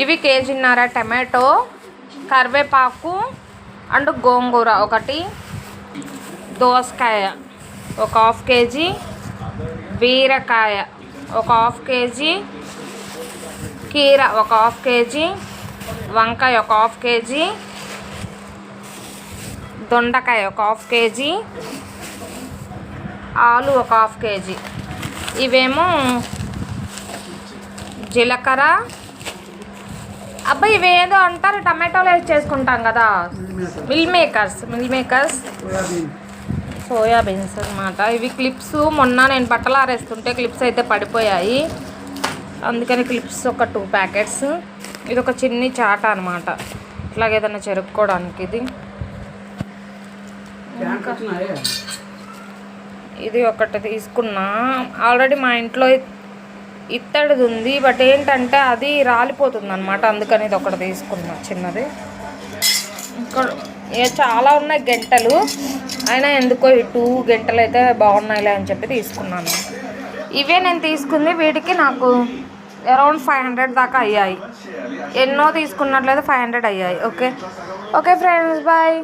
ఇవి కేజీన్నర టమాటో, కరివేపాకు అండ్ గోంగూర ఒకటి, దోసకాయ ఒక హాఫ్ కేజీ, బీరకాయ ఒక హాఫ్ కేజీ, కీర ఒక హాఫ్ కేజీ, వంకాయ ఒక హాఫ్ కేజీ, దొండకాయ ఒక హాఫ్ కేజీ, ఆలు ఒక హాఫ్ కేజీ. ఇవేమో జీలకర్ర, అబ్బాయి ఇవేదో అంటారు టమాటోలో వేసి చేసుకుంటాం కదా, మిల్ మేకర్స్ సోయా బీన్స్ అనమాట. ఇవి క్లిప్స్, మొన్న నేను బట్టలు ఆరేస్తుంటే క్లిప్స్ అయితే పడిపోయాయి, అందుకని క్లిప్స్ ఒక 2 ప్యాకెట్స్. ఇది ఒక చిన్ని చాట అనమాట, ఇట్లాగ ఏదైనా చెరుక్కోవడానికి. ఇది ఒకటి తీసుకున్నా. ఆల్రెడీ మా ఇంట్లో ఇత్తడిది ఉంది, బట్ ఏంటంటే అది రాలిపోతుంది అనమాట, అందుకని ఇది ఒకటి తీసుకున్నా చిన్నది. ఇంకా చాలా ఉన్నాయి గంటలు, అయినా ఎందుకో ఈ 2 గంటలు అయితే బాగున్నాయిలే అని చెప్పి తీసుకున్నాను. ఇవే నేను తీసుకుంది, వీటికి నాకు అరౌండ్ 500 దాకా అయ్యాయి. ఎన్నో తీసుకున్నట్లయితే 500 అయ్యాయి. Okay friends, bye.